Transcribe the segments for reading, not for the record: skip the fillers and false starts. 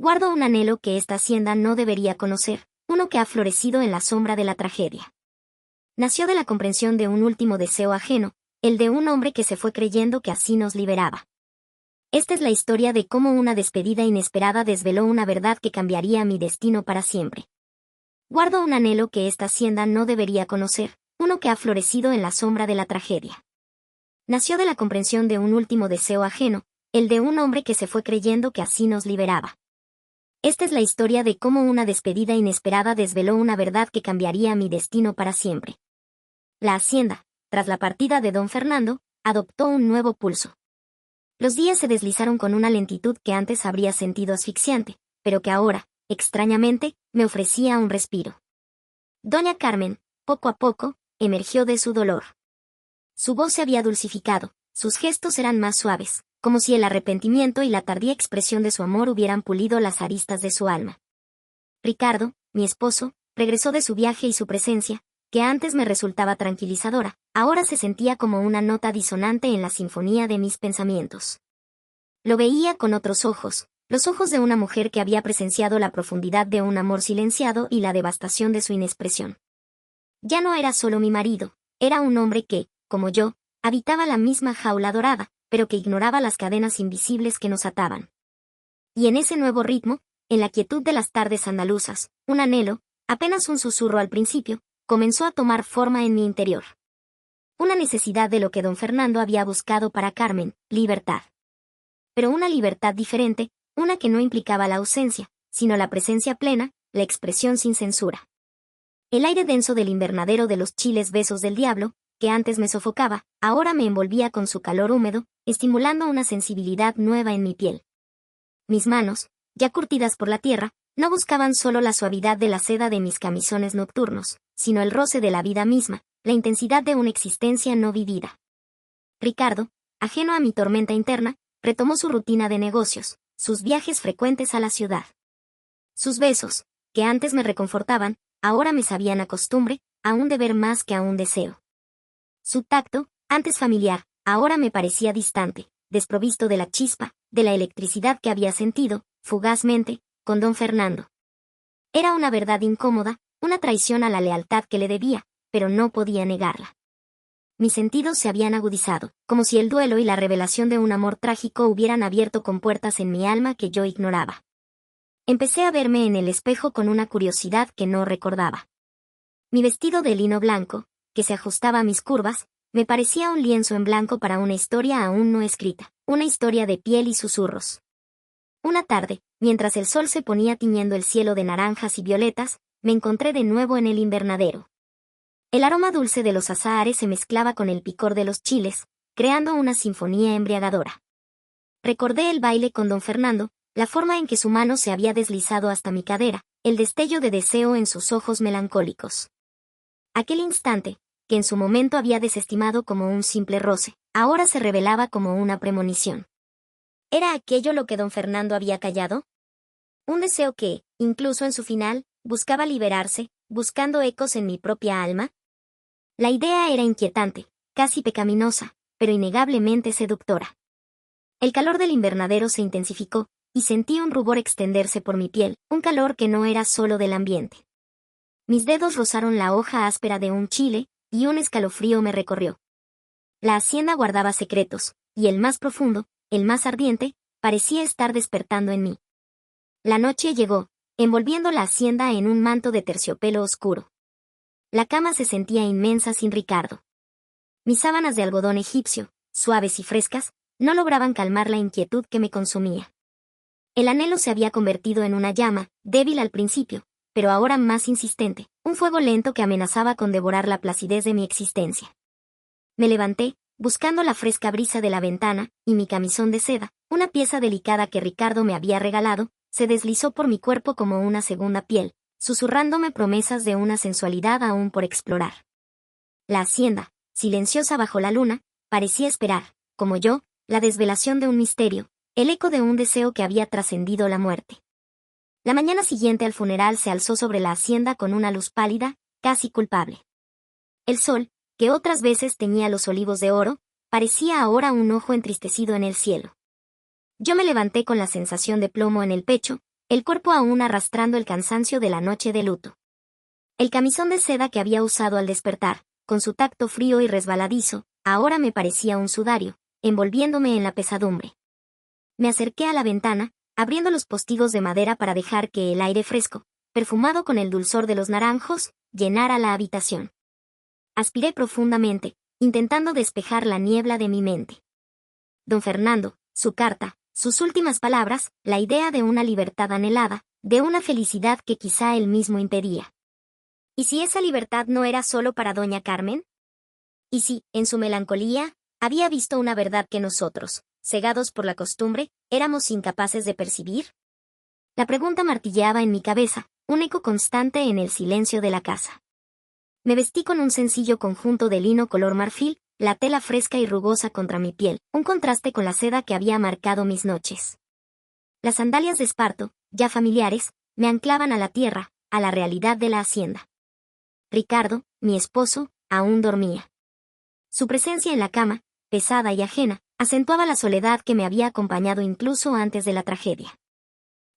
Guardo un anhelo que esta hacienda no debería conocer, uno que ha florecido en la sombra de la tragedia. Nació de la comprensión de un último deseo ajeno, el de un hombre que se fue creyendo que así nos liberaba. Esta es la historia de cómo una despedida inesperada desveló una verdad que cambiaría mi destino para siempre. Guardo un anhelo que esta hacienda no debería conocer, uno que ha florecido en la sombra de la tragedia. Nació de la comprensión de un último deseo ajeno, el de un hombre que se fue creyendo que así nos liberaba. Esta es la historia de cómo una despedida inesperada desveló una verdad que cambiaría mi destino para siempre. La hacienda, tras la partida de don Fernando, adoptó un nuevo pulso. Los días se deslizaron con una lentitud que antes habría sentido asfixiante, pero que ahora, extrañamente, me ofrecía un respiro. Doña Carmen, poco a poco, emergió de su dolor. Su voz se había dulcificado, sus gestos eran más suaves, como si el arrepentimiento y la tardía expresión de su amor hubieran pulido las aristas de su alma. Ricardo, mi esposo, regresó de su viaje y su presencia, que antes me resultaba tranquilizadora, ahora se sentía como una nota disonante en la sinfonía de mis pensamientos. Lo veía con otros ojos, los ojos de una mujer que había presenciado la profundidad de un amor silenciado y la devastación de su inexpresión. Ya no era solo mi marido, era un hombre que, como yo, habitaba la misma jaula dorada, pero que ignoraba las cadenas invisibles que nos ataban. Y en ese nuevo ritmo, en la quietud de las tardes andaluzas, un anhelo, apenas un susurro al principio, comenzó a tomar forma en mi interior. Una necesidad de lo que don Fernando había buscado para Carmen, libertad. Pero una libertad diferente, una que no implicaba la ausencia, sino la presencia plena, la expresión sin censura. El aire denso del invernadero de los chiles besos del diablo, que antes me sofocaba, ahora me envolvía con su calor húmedo, estimulando una sensibilidad nueva en mi piel. Mis manos, ya curtidas por la tierra, no buscaban solo la suavidad de la seda de mis camisones nocturnos, sino el roce de la vida misma, la intensidad de una existencia no vivida. Ricardo, ajeno a mi tormenta interna, retomó su rutina de negocios, sus viajes frecuentes a la ciudad. Sus besos, que antes me reconfortaban, ahora me sabían a costumbre, a un deber más que a un deseo. Su tacto, antes familiar, ahora me parecía distante, desprovisto de la chispa, de la electricidad que había sentido, fugazmente, con don Fernando. Era una verdad incómoda, una traición a la lealtad que le debía, pero no podía negarla. Mis sentidos se habían agudizado, como si el duelo y la revelación de un amor trágico hubieran abierto compuertas en mi alma que yo ignoraba. Empecé a verme en el espejo con una curiosidad que no recordaba. Mi vestido de lino blanco, que se ajustaba a mis curvas, me parecía un lienzo en blanco para una historia aún no escrita, una historia de piel y susurros. Una tarde, mientras el sol se ponía tiñendo el cielo de naranjas y violetas, me encontré de nuevo en el invernadero. El aroma dulce de los azahares se mezclaba con el picor de los chiles, creando una sinfonía embriagadora. Recordé el baile con don Fernando, la forma en que su mano se había deslizado hasta mi cadera, el destello de deseo en sus ojos melancólicos. Aquel instante, que en su momento había desestimado como un simple roce, ahora se revelaba como una premonición. ¿Era aquello lo que don Fernando había callado? Un deseo que, incluso en su final, buscaba liberarse, buscando ecos en mi propia alma. La idea era inquietante, casi pecaminosa, pero innegablemente seductora. El calor del invernadero se intensificó, y sentí un rubor extenderse por mi piel, un calor que no era solo del ambiente. Mis dedos rozaron la hoja áspera de un chile, y un escalofrío me recorrió. La hacienda guardaba secretos, y el más profundo, el más ardiente, parecía estar despertando en mí. La noche llegó, envolviendo la hacienda en un manto de terciopelo oscuro. La cama se sentía inmensa sin Ricardo. Mis sábanas de algodón egipcio, suaves y frescas, no lograban calmar la inquietud que me consumía. El anhelo se había convertido en una llama, débil al principio, pero ahora más insistente, un fuego lento que amenazaba con devorar la placidez de mi existencia. Me levanté, buscando la fresca brisa de la ventana, y mi camisón de seda, una pieza delicada que Ricardo me había regalado, se deslizó por mi cuerpo como una segunda piel, susurrándome promesas de una sensualidad aún por explorar. La hacienda, silenciosa bajo la luna, parecía esperar, como yo, la desvelación de un misterio, el eco de un deseo que había trascendido la muerte. La mañana siguiente al funeral se alzó sobre la hacienda con una luz pálida, casi culpable. El sol, que otras veces teñía los olivos de oro, parecía ahora un ojo entristecido en el cielo. Yo me levanté con la sensación de plomo en el pecho, el cuerpo aún arrastrando el cansancio de la noche de luto. El camisón de seda que había usado al despertar, con su tacto frío y resbaladizo, ahora me parecía un sudario, envolviéndome en la pesadumbre. Me acerqué a la ventana, abriendo los postigos de madera para dejar que el aire fresco, perfumado con el dulzor de los naranjos, llenara la habitación. Aspiré profundamente, intentando despejar la niebla de mi mente. Don Fernando, su carta, sus últimas palabras, la idea de una libertad anhelada, de una felicidad que quizá él mismo impedía. ¿Y si esa libertad no era solo para doña Carmen? ¿Y si, en su melancolía, había visto una verdad que nosotros, cegados por la costumbre, éramos incapaces de percibir? La pregunta martilleaba en mi cabeza, un eco constante en el silencio de la casa. Me vestí con un sencillo conjunto de lino color marfil, la tela fresca y rugosa contra mi piel, un contraste con la seda que había marcado mis noches. Las sandalias de esparto, ya familiares, me anclaban a la tierra, a la realidad de la hacienda. Ricardo, mi esposo, aún dormía. Su presencia en la cama, pesada y ajena, acentuaba la soledad que me había acompañado incluso antes de la tragedia.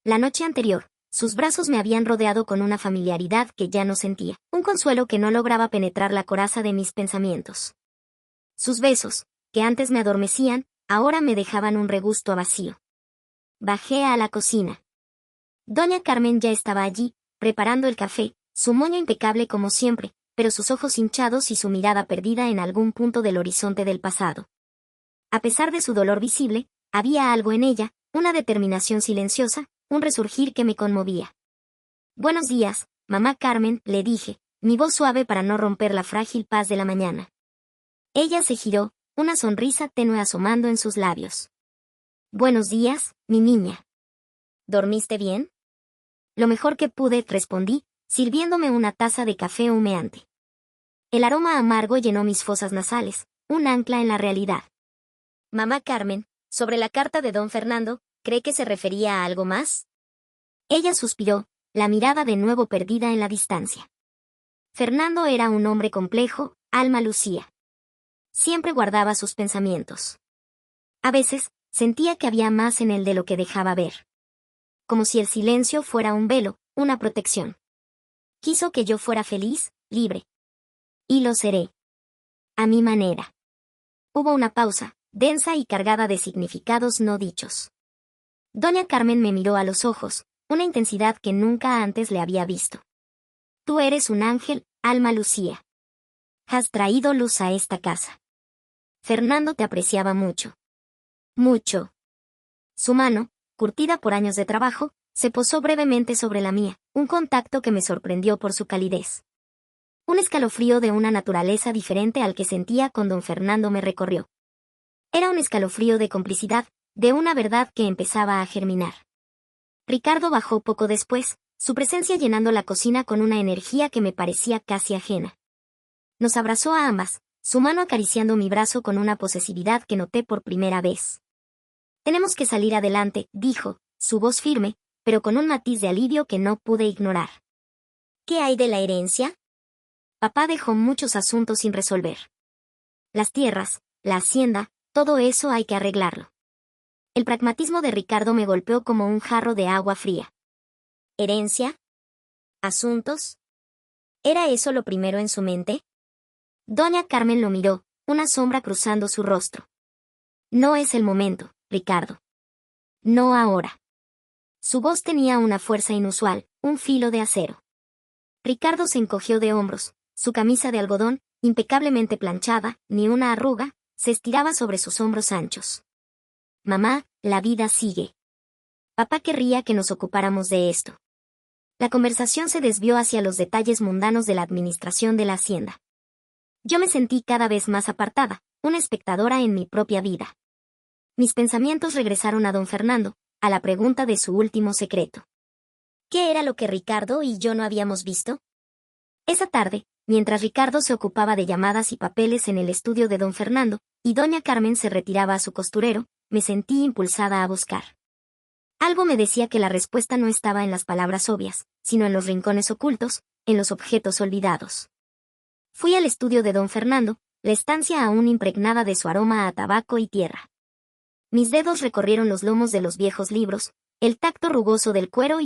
La noche anterior, sus brazos me habían rodeado con una familiaridad que ya no sentía, un consuelo que no lograba penetrar la coraza de mis pensamientos. Sus besos, que antes me adormecían, ahora me dejaban un regusto a vacío. Bajé a la cocina. Doña Carmen ya estaba allí, preparando el café, su moño impecable como siempre, pero sus ojos hinchados y su mirada perdida en algún punto del horizonte del pasado. A pesar de su dolor visible, había algo en ella, una determinación silenciosa, un resurgir que me conmovía. «Buenos días, mamá Carmen», le dije, mi voz suave para no romper la frágil paz de la mañana. Ella se giró, una sonrisa tenue asomando en sus labios. «Buenos días, mi niña. ¿Dormiste bien?» «Lo mejor que pude», respondí, sirviéndome una taza de café humeante. El aroma amargo llenó mis fosas nasales, un ancla en la realidad. «Mamá Carmen, sobre la carta de don Fernando, ¿cree que se refería a algo más?» Ella suspiró, la mirada de nuevo perdida en la distancia. Fernando era un hombre complejo, alma Lucía. Siempre guardaba sus pensamientos. A veces, sentía que había más en él de lo que dejaba ver. Como si el silencio fuera un velo, una protección. Quiso que yo fuera feliz, libre. Y lo seré. A mi manera. Hubo una pausa, densa y cargada de significados no dichos. Doña Carmen me miró a los ojos, una intensidad que nunca antes le había visto. «Tú eres un ángel, alma Lucía. Has traído luz a esta casa. Fernando te apreciaba mucho. Mucho». Su mano, curtida por años de trabajo, se posó brevemente sobre la mía, un contacto que me sorprendió por su calidez. Un escalofrío de una naturaleza diferente al que sentía con don Fernando me recorrió. Era un escalofrío de complicidad, de una verdad que empezaba a germinar. Ricardo bajó poco después, su presencia llenando la cocina con una energía que me parecía casi ajena. Nos abrazó a ambas, su mano acariciando mi brazo con una posesividad que noté por primera vez. «Tenemos que salir adelante», dijo, su voz firme, pero con un matiz de alivio que no pude ignorar. «¿Qué hay de la herencia?» Papá dejó muchos asuntos sin resolver. Las tierras, la hacienda, todo eso hay que arreglarlo. El pragmatismo de Ricardo me golpeó como un jarro de agua fría. ¿Herencia? ¿Asuntos? ¿Era eso lo primero en su mente? Doña Carmen lo miró, una sombra cruzando su rostro. «No es el momento, Ricardo. No ahora». Su voz tenía una fuerza inusual, un filo de acero. Ricardo se encogió de hombros, su camisa de algodón, impecablemente planchada, ni una arruga, se estiraba sobre sus hombros anchos. «Mamá, la vida sigue. Papá querría que nos ocupáramos de esto». La conversación se desvió hacia los detalles mundanos de la administración de la hacienda. Yo me sentí cada vez más apartada, una espectadora en mi propia vida. Mis pensamientos regresaron a don Fernando, a la pregunta de su último secreto. ¿Qué era lo que Ricardo y yo no habíamos visto? Esa tarde, mientras Ricardo se ocupaba de llamadas y papeles en el estudio de don Fernando, y doña Carmen se retiraba a su costurero, me sentí impulsada a buscar. Algo me decía que la respuesta no estaba en las palabras obvias, sino en los rincones ocultos, en los objetos olvidados. Fui al estudio de don Fernando, la estancia aún impregnada de su aroma a tabaco y tierra. Mis dedos recorrieron los lomos de los viejos libros, el tacto rugoso del cuero y